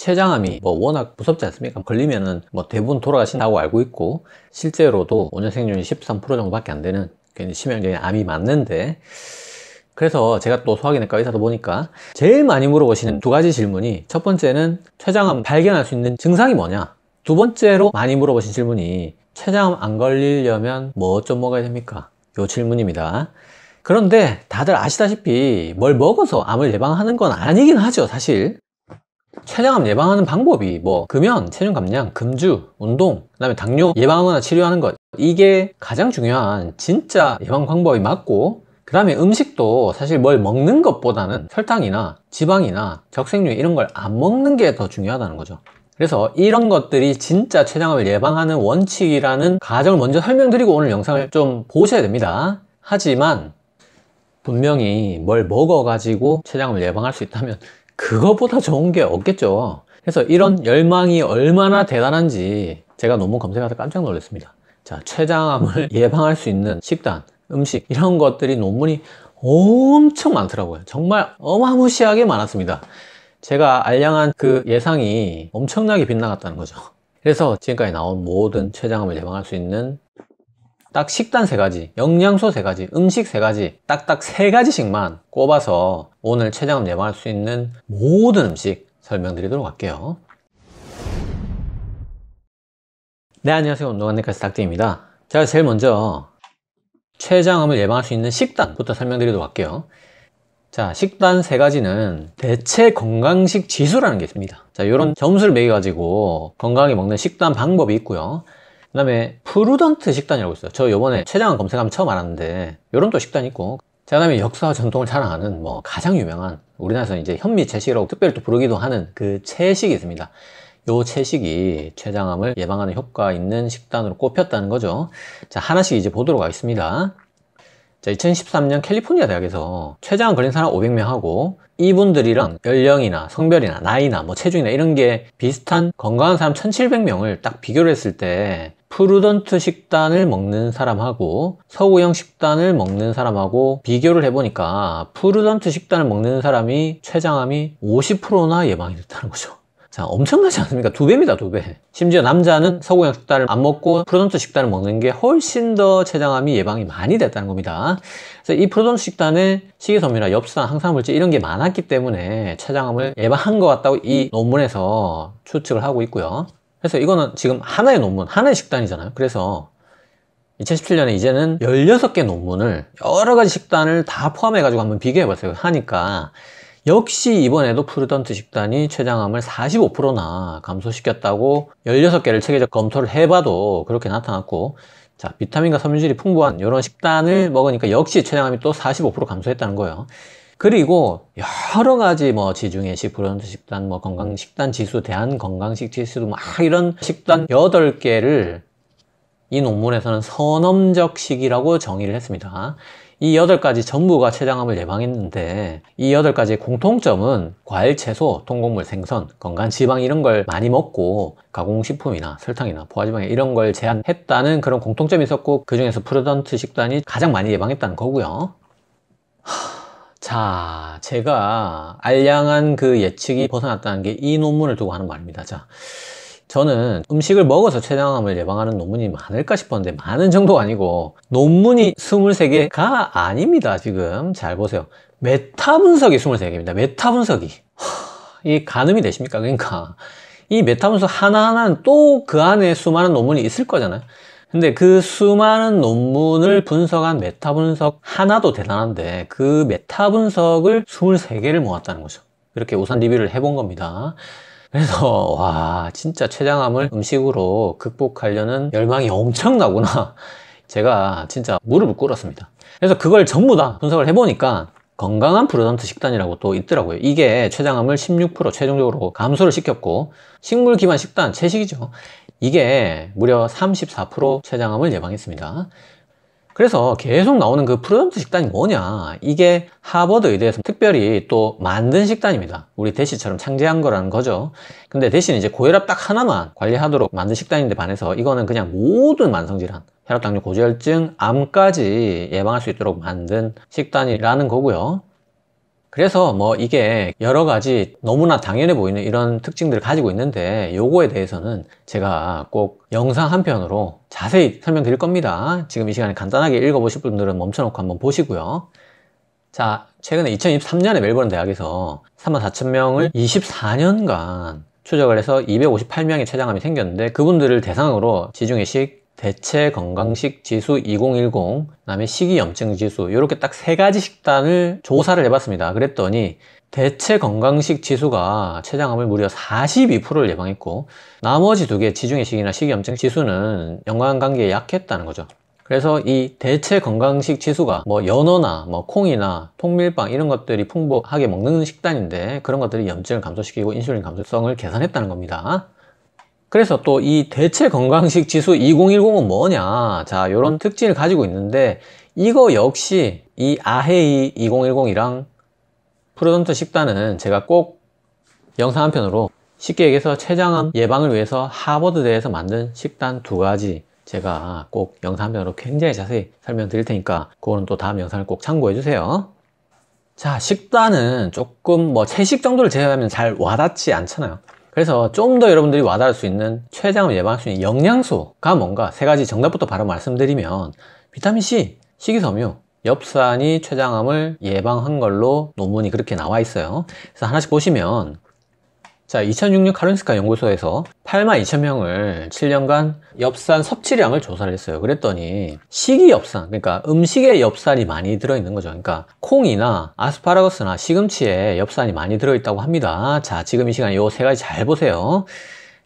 췌장암이 뭐 워낙 무섭지 않습니까? 걸리면은 뭐 대부분 돌아가신다고 알고 있고, 실제로도 5년 생존율이 13% 정도밖에 안 되는 굉장히 치명적인 암이 맞는데, 그래서 제가 또 소화기내과 의사다 보니까 제일 많이 물어보시는 두 가지 질문이, 첫 번째는 췌장암 발견할 수 있는 증상이 뭐냐, 두 번째로 많이 물어보신 질문이 췌장암 안 걸리려면 뭐 좀 먹어야 됩니까? 요 질문입니다. 그런데 다들 아시다시피 뭘 먹어서 암을 예방하는 건 아니긴 하죠, 사실. 췌장암 예방하는 방법이 뭐 금연, 체중 감량, 금주, 운동, 그 다음에 당뇨 예방하거나 치료하는 것, 이게 가장 중요한 진짜 예방 방법이 맞고, 그 다음에 음식도 사실 뭘 먹는 것보다는 설탕이나 지방이나 적색류 이런 걸 안 먹는 게 더 중요하다는 거죠. 그래서 이런 것들이 진짜 췌장암을 예방하는 원칙이라는 가정을 먼저 설명드리고 오늘 영상을 좀 보셔야 됩니다. 하지만 분명히 뭘 먹어가지고 췌장암을 예방할 수 있다면 그거보다 좋은 게 없겠죠. 그래서 이런 열망이 얼마나 대단한지 제가 논문 검색하다 깜짝 놀랐습니다. 자, 췌장암을 예방할 수 있는 식단, 음식, 이런 것들이 논문이 엄청 많더라고요. 정말 어마무시하게 많았습니다. 제가 알량한 그 예상이 엄청나게 빗나갔다는 거죠. 그래서 지금까지 나온 모든 췌장암을 예방할 수 있는 딱 식단 3가지, 영양소 3가지, 음식 3가지, 딱딱 3가지씩만 꼽아서 오늘 췌장암 예방할 수 있는 모든 음식 설명드리도록 할게요. 네, 안녕하세요. 운동안내과의사 닥터입니다. 제가 제일 먼저 췌장암을 예방할 수 있는 식단부터 설명드리도록 할게요. 자, 식단 3가지는 대체 건강식 지수라는 게 있습니다. 자, 이런 점수를 매겨가지고 건강하게 먹는 식단 방법이 있고요. 그 다음에 프루던트 식단이라고 있어요. 저 요번에 췌장암 검색하면 처음 알았는데 요런 또 식단이 있고, 자, 그 다음에 역사와 전통을 자랑하는 뭐 가장 유명한, 우리나라에서 이제 현미채식이라고 특별히 또 부르기도 하는 그 채식이 있습니다. 요 채식이 췌장암을 예방하는 효과 있는 식단으로 꼽혔다는 거죠. 자, 하나씩 이제 보도록 하겠습니다. 자, 2013년 캘리포니아 대학에서 췌장암 걸린 사람 500명하고 이분들이랑 연령이나 성별이나 나이나 뭐 체중이나 이런 게 비슷한 건강한 사람 1700명을 딱 비교를 했을 때 프루던트 식단을 먹는 사람하고 서구형 식단을 먹는 사람하고 비교를 해보니까 프루던트 식단을 먹는 사람이 췌장암이 50%나 예방이 됐다는 거죠. 자, 엄청나지 않습니까? 2배입니다, 2배. 심지어 남자는 서구형 식단을 안 먹고 프루던트 식단을 먹는 게 훨씬 더 췌장암이 예방이 많이 됐다는 겁니다. 그래서 이 프루던트 식단에 식이섬유나 엽산, 항산물질 이런 게 많았기 때문에 췌장암을 예방한 것 같다고 이 논문에서 추측을 하고 있고요. 그래서 이거는 지금 하나의 논문, 하나의 식단이잖아요. 그래서 2017년에 이제는 16개 논문을 여러 가지 식단을 다 포함해가지고 한번 비교해봤어요. 하니까 역시 이번에도 프루던트 식단이 췌장암을 45%나 감소시켰다고 16개를 체계적 검토를 해봐도 그렇게 나타났고, 자, 비타민과 섬유질이 풍부한 이런 식단을 먹으니까 역시 췌장암이 또 45% 감소했다는 거예요. 그리고 여러 가지 뭐 지중해식, 프루던트 식단, 뭐 건강식단 지수, 대한건강식 지수, 막 이런 식단 8개를 이 논문에서는 선험적식이라고 정의를 했습니다. 이 8가지 전부가 췌장암을 예방했는데 이 8가지의 공통점은 과일, 채소, 통곡물, 생선, 건강한 지방 이런 걸 많이 먹고 가공식품이나 설탕이나 포화지방 이런 걸 제한했다는 그런 공통점이 있었고, 그 중에서 프루던트 식단이 가장 많이 예방했다는 거고요. 자, 제가 알량한 그 예측이 벗어났다는 게 이 논문을 두고 하는 말입니다. 자, 저는 음식을 먹어서 췌장암을 예방하는 논문이 많을까 싶었는데 많은 정도가 아니고 논문이 23개가 아닙니다. 지금 잘 보세요. 메타 분석이 23개입니다. 메타 분석이. 이 가늠이 되십니까? 그러니까 이 메타 분석 하나하나는 또 그 안에 수많은 논문이 있을 거잖아요. 근데 그 수많은 논문을 분석한 메타 분석 하나도 대단한데 그 메타 분석을 23개를 모았다는 거죠. 이렇게 우선 리뷰를 해본 겁니다. 그래서 와, 진짜 췌장암을 음식으로 극복하려는 열망이 엄청나구나. 제가 진짜 무릎을 꿇었습니다. 그래서 그걸 전부 다 분석을 해보니까 건강한 프루던트 식단이라고 또 있더라고요. 이게 췌장암을 16% 최종적으로 감소를 시켰고, 식물 기반 식단, 채식이죠. 이게 무려 34% 췌장암을 예방했습니다. 그래서 계속 나오는 그 프루던트 식단이 뭐냐, 이게 하버드 의대에서 특별히 또 만든 식단입니다. 우리 대시처럼 창제한 거라는 거죠. 근데 대신 이제 고혈압 딱 하나만 관리하도록 만든 식단인데 반해서 이거는 그냥 모든 만성질환, 혈압, 당뇨, 고지혈증, 암까지 예방할 수 있도록 만든 식단이라는 거고요. 그래서 뭐 이게 여러 가지 너무나 당연해 보이는 이런 특징들을 가지고 있는데, 요거에 대해서는 제가 꼭 영상 한 편으로 자세히 설명드릴 겁니다. 지금 이 시간에 간단하게 읽어보실 분들은 멈춰놓고 한번 보시고요. 자, 최근에 2023년에 멜버른 대학에서 34,000명을 24년간 추적을 해서 258명의 췌장암이 생겼는데, 그분들을 대상으로 지중해식 대체 건강식 지수 2010, 그 다음에 식이염증 지수, 이렇게 딱 세 가지 식단을 조사를 해봤습니다. 그랬더니 대체 건강식 지수가 췌장암을 무려 42%를 예방했고, 나머지 두 개 지중해식이나 식이염증 지수는 연관관계에 약했다는 거죠. 그래서 이 대체 건강식 지수가 뭐 연어나 뭐 콩이나 통밀빵 이런 것들이 풍부하게 먹는 식단인데, 그런 것들이 염증을 감소시키고 인슐린 감소성을 개선했다는 겁니다. 그래서 또 이 대체 건강식 지수 2010은 뭐냐, 자, 요런 특징을 가지고 있는데, 이거 역시 이 아헤이 2010이랑 프루던트 식단은 제가 꼭 영상 한 편으로 쉽게 얘기해서 췌장암 예방을 위해서 하버드대에서 만든 식단 두 가지 제가 꼭 영상 한 편으로 굉장히 자세히 설명드릴 테니까 그거는 또 다음 영상을 꼭 참고해 주세요. 자, 식단은 조금 뭐 채식 정도를 제외하면 잘 와닿지 않잖아요. 그래서 좀 더 여러분들이 와닿을 수 있는 췌장암 예방할 수 있는 영양소가 뭔가 세 가지 정답부터 바로 말씀드리면, 비타민C, 식이섬유, 엽산이 췌장암을 예방한 걸로 논문이 그렇게 나와 있어요. 그래서 하나씩 보시면, 자, 2006년 카로린스카 연구소에서 82,000명을 7년간 엽산 섭취량을 조사를 했어요. 그랬더니 식이엽산, 그러니까 음식에 엽산이 많이 들어있는 거죠. 그러니까 콩이나 아스파라거스나 시금치에 엽산이 많이 들어있다고 합니다. 자, 지금 이 시간에 이 세 가지 잘 보세요.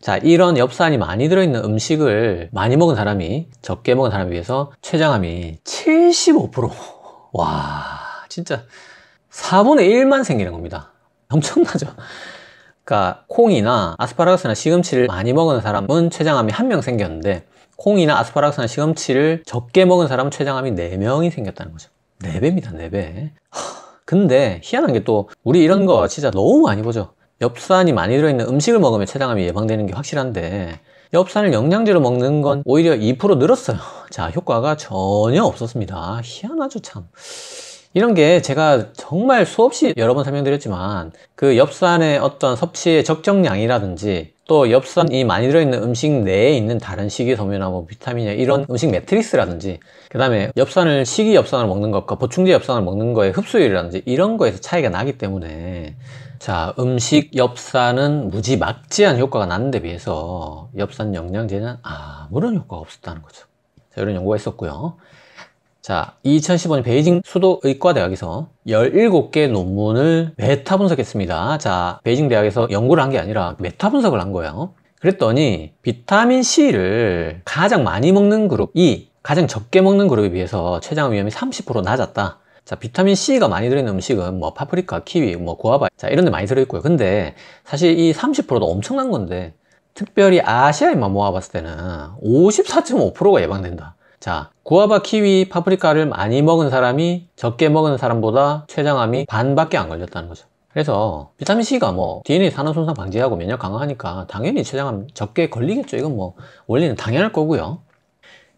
자, 이런 엽산이 많이 들어있는 음식을 많이 먹은 사람이 적게 먹은 사람에 비해서 췌장암이 75%, 와, 진짜 4분의 1만 생기는 겁니다. 엄청나죠? 그러니까 콩이나 아스파라거스나 시금치를 많이 먹은 사람은 췌장암이 1명 생겼는데, 콩이나 아스파라거스나 시금치를 적게 먹은 사람은 췌장암이 4명이 생겼다는 거죠. 4배입니다, 4배. 근데 희한한 게 또 우리 이런 거 진짜 너무 많이 보죠. 엽산이 많이 들어있는 음식을 먹으면 췌장암이 예방되는 게 확실한데, 엽산을 영양제로 먹는 건 오히려 2% 늘었어요. 자, 효과가 전혀 없었습니다. 희한하죠, 참. 이런 게 제가 정말 수없이 여러 번 설명드렸지만, 그 엽산의 어떤 섭취의 적정량이라든지, 또 엽산이 많이 들어있는 음식 내에 있는 다른 식이섬유나 뭐 비타민이나 이런 음식 매트릭스라든지, 그 다음에 엽산을 식이엽산을 먹는 것과 보충제 엽산을 먹는 거의 흡수율이라든지 이런 거에서 차이가 나기 때문에, 자, 음식 엽산은 무지막지한 효과가 나는 데 비해서 엽산 영양제는 아무런 효과가 없었다는 거죠. 자, 이런 연구가 있었고요. 자, 2015년 베이징 수도의과대학에서 17개 논문을 메타 분석했습니다. 자, 베이징 대학에서 연구를 한 게 아니라 메타 분석을 한 거예요. 그랬더니 비타민C를 가장 많이 먹는 그룹이 가장 적게 먹는 그룹에 비해서 췌장암 위험이 30% 낮았다. 자, 비타민C가 많이 들어있는 음식은 뭐 파프리카, 키위, 뭐 구아바, 자, 이런 데 많이 들어있고요. 근데 사실 이 30%도 엄청난 건데, 특별히 아시아에만 모아봤을 때는 54.5%가 예방된다. 자, 구아바, 키위, 파프리카를 많이 먹은 사람이 적게 먹은 사람보다 췌장암이 반밖에 안 걸렸다는 거죠. 그래서 비타민C가 뭐 DNA 산화 손상 방지하고 면역 강화하니까 당연히 췌장암 적게 걸리겠죠. 이건 뭐 원리는 당연할 거고요.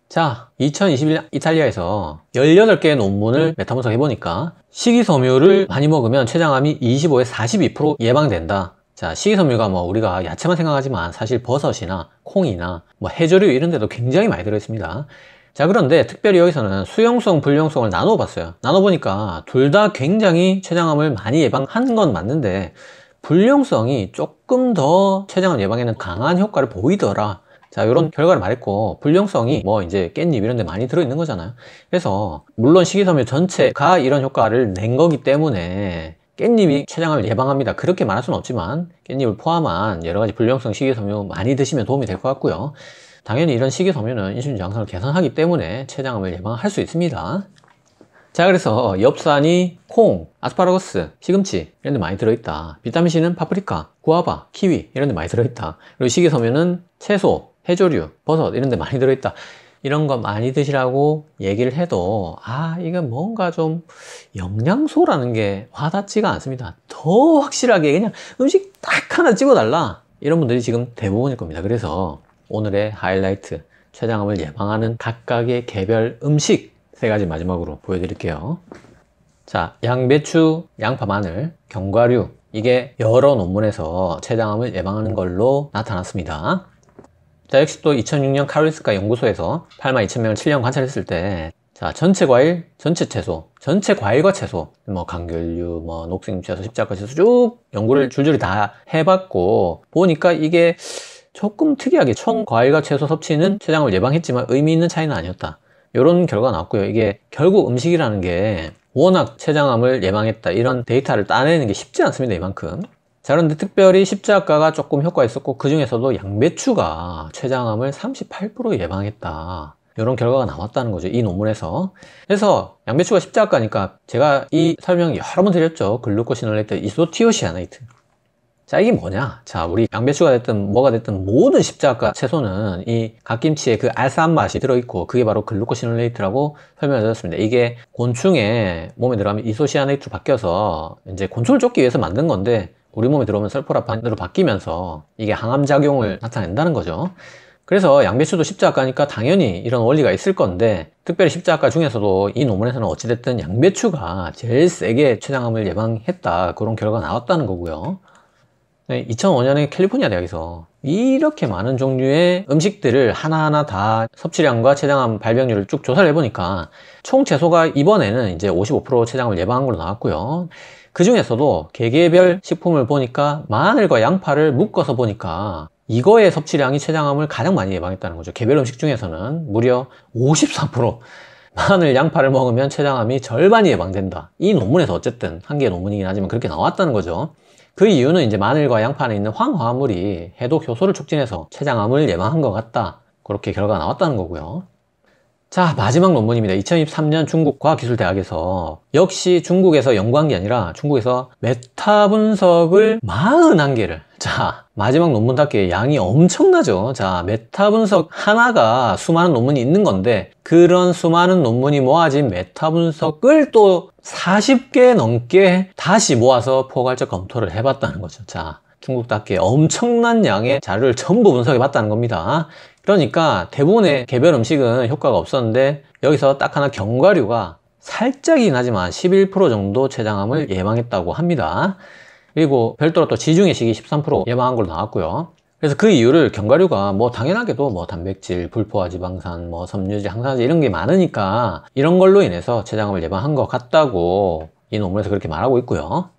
자, 2021년 이탈리아에서 18개의 논문을 메타 분석해보니까 식이섬유를 많이 먹으면 췌장암이 25에서 42% 예방된다. 자, 식이섬유가 뭐 우리가 야채만 생각하지만 사실 버섯이나 콩이나 뭐 해조류 이런 데도 굉장히 많이 들어있습니다. 자, 그런데 특별히 여기서는 수용성, 불용성을 나눠봤어요. 나눠보니까 둘 다 굉장히 췌장암을 많이 예방한 건 맞는데, 불용성이 조금 더 췌장암 예방에는 강한 효과를 보이더라. 자, 이런 결과를 말했고, 불용성이 뭐 이제 깻잎 이런 데 많이 들어있는 거잖아요. 그래서 물론 식이섬유 전체가 이런 효과를 낸 거기 때문에 깻잎이 췌장암을 예방합니다, 그렇게 말할 수는 없지만 깻잎을 포함한 여러 가지 불용성 식이섬유 많이 드시면 도움이 될 것 같고요. 당연히 이런 식이섬유는 인슐린 저항성을 개선하기 때문에 췌장암을 예방할 수 있습니다. 자, 그래서 엽산이 콩, 아스파라거스, 시금치 이런 데 많이 들어있다. 비타민C는 파프리카, 구아바, 키위 이런 데 많이 들어있다. 그리고 식이섬유는 채소, 해조류, 버섯 이런 데 많이 들어있다. 이런 거 많이 드시라고 얘기를 해도 이건 뭔가 좀 영양소라는 게 와닿지가 않습니다. 더 확실하게 그냥 음식 딱 하나 찍어달라, 이런 분들이 지금 대부분일 겁니다. 그래서 오늘의 하이라이트, 췌장암을 예방하는 각각의 개별 음식 3가지 마지막으로 보여드릴게요. 자, 양배추, 양파, 마늘, 견과류 이게 여러 논문에서 췌장암을 예방하는 걸로 나타났습니다. 자, 역시 또 2006년 카로리스카 연구소에서 82,000명을 7년 관찰했을 때 자, 전체 과일, 전체 채소, 전체 과일과 채소, 뭐 감귤류, 뭐 녹색 채소, 십자가 채소 쭉 연구를 줄줄이 다 해봤고 보니까 이게 조금 특이하게 총 과일과 채소 섭취는 췌장암을 예방했지만 의미 있는 차이는 아니었다. 이런 결과가 나왔고요. 이게 결국 음식이라는 게 워낙 췌장암을 예방했다 이런 데이터를 따내는 게 쉽지 않습니다. 이만큼. 자, 그런데 특별히 십자가가 조금 효과가 있었고 그 중에서도 양배추가 췌장암을 38% 예방했다. 이런 결과가 나왔다는 거죠. 이 논문에서. 그래서 양배추가 십자가니까 제가 이 설명 여러 번 드렸죠. 글루코시놀레이트 이소티오시아나이트. 자, 이게 뭐냐? 자, 우리 양배추가 됐든 뭐가 됐든 모든 십자가 채소는 이 갓김치에 그 알싸한 맛이 들어있고 그게 바로 글루코시놀레이트라고 설명을 드렸습니다. 이게 곤충의 몸에 들어가면 이소시아네이트로 바뀌어서 이제 곤충을 쫓기 위해서 만든 건데 우리 몸에 들어오면 설포라판으로 바뀌면서 이게 항암작용을 나타낸다는 거죠. 그래서 양배추도 십자가니까 당연히 이런 원리가 있을 건데 특별히 십자가 중에서도 이 논문에서는 어찌됐든 양배추가 제일 세게 췌장암을 예방했다 그런 결과가 나왔다는 거고요. 2005년에 캘리포니아 대학에서 이렇게 많은 종류의 음식들을 하나하나 다 섭취량과 췌장암 발병률을 쭉 조사를 해보니까 총 채소가 이번에는 이제 55% 췌장암을 예방한 걸로 나왔고요. 그 중에서도 개개별 식품을 보니까 마늘과 양파를 묶어서 보니까 이거의 섭취량이 췌장암을 가장 많이 예방했다는 거죠. 개별 음식 중에서는 무려 53% 마늘, 양파를 먹으면 췌장암이 절반이 예방된다. 이 논문에서 어쨌든 한 개의 논문이긴 하지만 그렇게 나왔다는 거죠. 그 이유는 이제 마늘과 양파 안에 있는 황화물이 해독 효소를 촉진해서 췌장암을 예방한 것 같다. 그렇게 결과가 나왔다는 거고요. 자, 마지막 논문입니다. 2023년 중국 과학기술대학에서 역시 중국에서 연구한 게 아니라 중국에서 메타 분석을 41개를 자, 마지막 논문답게 양이 엄청나죠. 자, 메타 분석 하나가 수많은 논문이 있는 건데 그런 수많은 논문이 모아진 메타 분석을 또 40개 넘게 다시 모아서 포괄적 검토를 해봤다는 거죠. 자, 중국답게 엄청난 양의 자료를 전부 분석해 봤다는 겁니다. 그러니까 대부분의 개별 음식은 효과가 없었는데 여기서 딱 하나 견과류가 살짝이긴 하지만 11% 정도 췌장암을 예방했다고 합니다. 그리고 별도로 또 지중해식이 13% 예방한 걸로 나왔고요. 그래서 그 이유를 견과류가 뭐 당연하게도 뭐 단백질, 불포화 지방산, 뭐 섬유질, 항산화제 이런 게 많으니까 이런 걸로 인해서 췌장암을 예방한 것 같다고 이 논문에서 그렇게 말하고 있고요.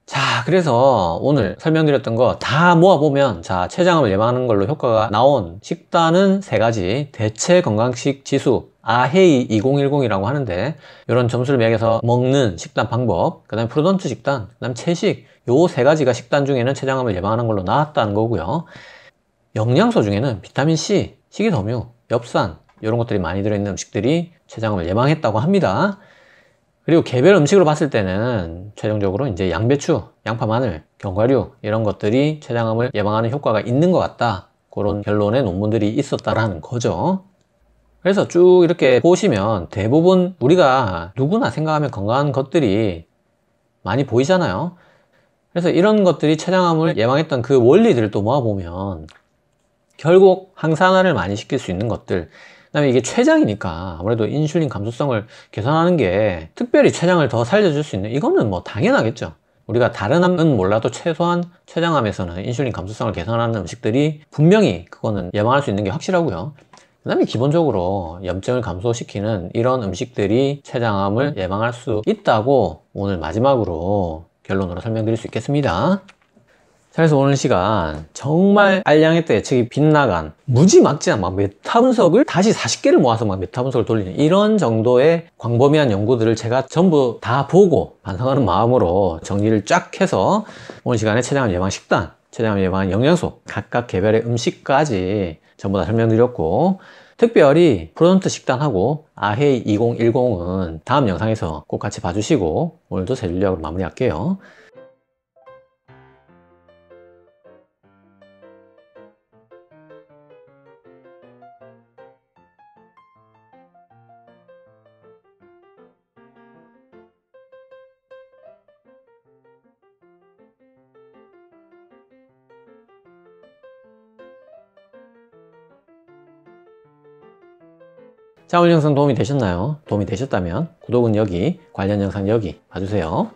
자, 그래서 오늘 설명드렸던 거 다 모아보면 자, 췌장암을 예방하는 걸로 효과가 나온 식단은 3가지 대체 건강식 지수 아헤이 2010이라고 하는데 이런 점수를 매겨서 먹는 식단 방법 그 다음에 프루던트 식단 그 다음 채식 요 3가지가 식단 중에는 췌장암을 예방하는 걸로 나왔다는 거고요. 영양소 중에는 비타민C, 식이섬유, 엽산 이런 것들이 많이 들어있는 음식들이 췌장암을 예방했다고 합니다. 그리고 개별 음식으로 봤을 때는 최종적으로 이제 양배추, 양파, 마늘, 견과류 이런 것들이 췌장암을 예방하는 효과가 있는 것 같다. 그런 결론의 논문들이 있었다라는 거죠. 그래서 쭉 이렇게 보시면 대부분 우리가 누구나 생각하면 건강한 것들이 많이 보이잖아요. 그래서 이런 것들이 췌장암을 예방했던 그 원리들을 또 모아보면 결국 항산화를 많이 시킬 수 있는 것들 그 다음에 이게 췌장이니까 아무래도 인슐린 감수성을 개선하는 게 특별히 췌장을 더 살려줄 수 있는 이거는 뭐 당연하겠죠. 우리가 다른 암은 몰라도 최소한 췌장암에서는 인슐린 감수성을 개선하는 음식들이 분명히 그거는 예방할 수 있는 게 확실하고요. 그 다음에 기본적으로 염증을 감소시키는 이런 음식들이 췌장암을 예방할 수 있다고 오늘 마지막으로 결론으로 설명드릴 수 있겠습니다. 자, 그래서 오늘 시간 정말 알량했던 예측이 빗나간 무지막지한 막 메타 분석을 다시 40개를 모아서 막 메타 분석을 돌리는 이런 정도의 광범위한 연구들을 제가 전부 다 보고 반성하는 마음으로 정리를 쫙 해서 오늘 시간에 췌장암 예방 식단, 췌장암 예방 영양소, 각각 개별의 음식까지 전부 다 설명드렸고 특별히 프로던트 식단하고 아헤이 2010은 다음 영상에서 꼭 같이 봐주시고 오늘도 제 전략으로 마무리할게요. 자, 오늘 영상 도움이 되셨나요? 도움이 되셨다면 구독은 여기, 관련 영상 여기 봐주세요.